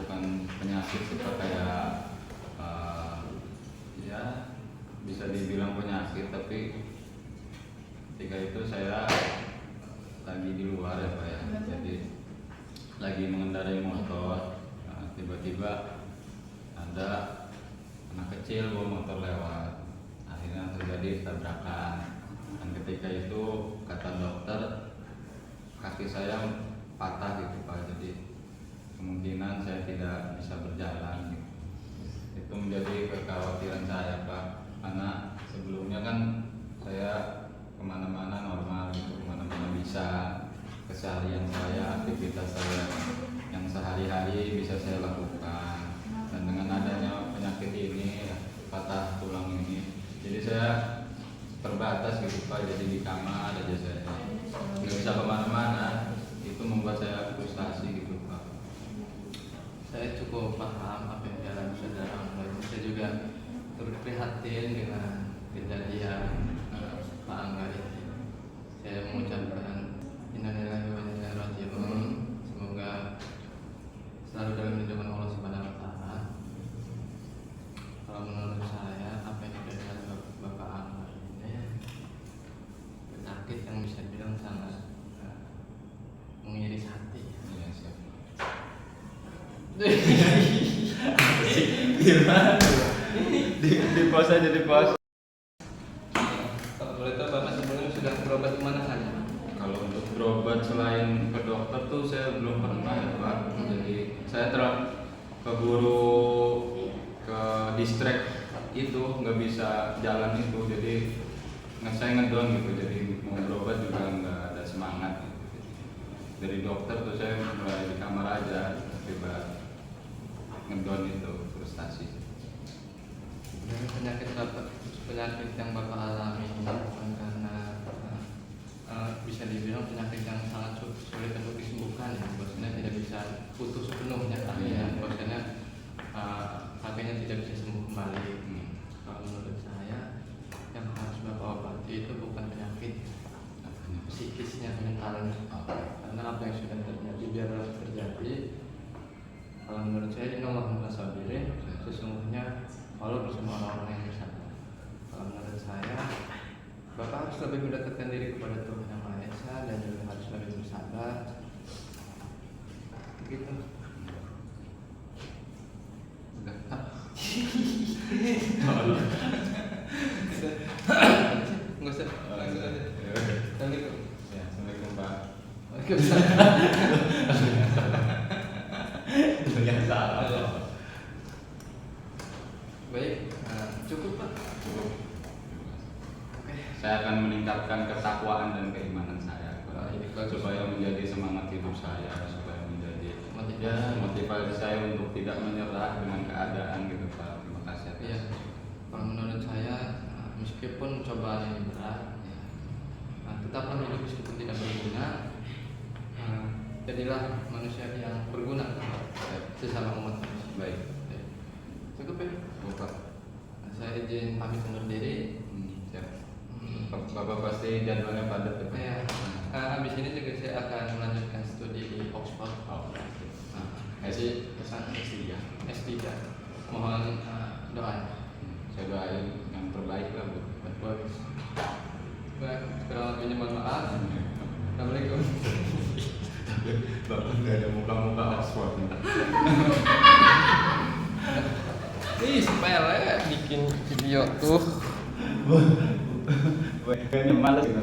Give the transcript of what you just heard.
bukan penyakit sih Pak, kayak ya bisa dibilang penyakit, tapi ketika itu saya lagi di luar ya Pak ya, jadi lagi mengendarai motor, tiba-tiba ada anak kecil bawa motor lewat, akhirnya terjadi tabrakan. Dan ketika itu kata dokter kaki saya patah gitu Pak, jadi kemungkinan saya tidak bisa berjalan gitu. Itu menjadi kekhawatiran saya Pak, karena sebelumnya kan saya kemana-mana normal gitu, kemana-mana bisa, keseharian saya, aktivitas saya yang sehari-hari bisa saya lakukan. Dan dengan adanya penyakit ini, patah tulang ini, jadi saya terbatas gitu Pak, jadi di kamar aja saya, nggak bisa kemana-mana. Itu membuat saya frustasi gitu Pak. Saya cukup paham apa yang dialami saudara Angga. Saya juga turut prihatin dengan kejadian Pak Angga ini. Saya mengucapkan innalillahi wa inna ilaihi raji'un. Semoga selalu dalam lindungan Allah Subhanahu wa taala. Kalau menurut saya apa yang dikatakan Bapak Angga ini penyakit yang bisa dibilang sangat mengiris hati. Iya siap. Gimana? Di pos aja, di pos. Kalau boleh tahu Bapak sebelumnya sudah berobat kemana saja? Kalau untuk berobat selain ke dokter tuh saya belum pernah ya Pak. Jadi saya keburu ke distrik itu, nggak bisa jalan itu, jadi saya ngedon gitu. Jadi mau berobat juga nggak ada semangat gitu. Dari dokter tuh saya mulai di kamar aja, tiba ngedon itu, frustasi. Dari penyakit yang Bapak alami ini bukan karena bisa dibilang penyakit yang sangat sulit untuk disembuhkan ya, bahwasanya tidak bisa putus penuhnya kakinya, bahwasanya kakinya tidak bisa sembuh kembali. Kalau menurut saya yang harus Bapak obati itu bukan penyakit psikisnya, mentalnya, karena apa yang sudah terjadi biarlah terjadi. Kalau menurut saya ini Allah Muhasabirin, sesungguhnya Allah bersama orang-orang yang bersabar. Kalau menurut saya Bapak harus lebih mendekatkan diri kepada Tuhan Yang Maha Esa dan juga harus lebih bersabar. Begitu. Udah. Nggak usah. Langsung aja. Assalamualaikum. Ya, assalamualaikum Pak. Waalaikumsalam. Yang salah. Baik, cukup Pak. Cukup. Oke. Saya akan meningkatkan ketakwaan dan keimanan saya supaya menjadi semangat hidup saya, supaya menjadi motivasi saya untuk tidak menyerah dengan keadaan gitu Pak. Terima kasih. Iya. Kalau menurut saya meskipun cobaan ini berat, tetaplah hidup meskipun tidak berguna. Jadilah manusia yang berguna sesama umat manusia. Baik. Cukup ya. Bapak. Saya izin pamit undur diri. Siap. Bapak pasti jadwalnya padat ya Pak. Ya. Habis ini juga saya akan melanjutkan studi di Oxford. Pesan S3. S3. Mohon doa. Saya doain yang terbaik lah buat Bagus. Baik, kurang lebihnya mohon maaf. Assalamualaikum. Bapak nggak ada muka-muka Oxford. Ih, sepele bikin video tuh. Kayaknya males gitu.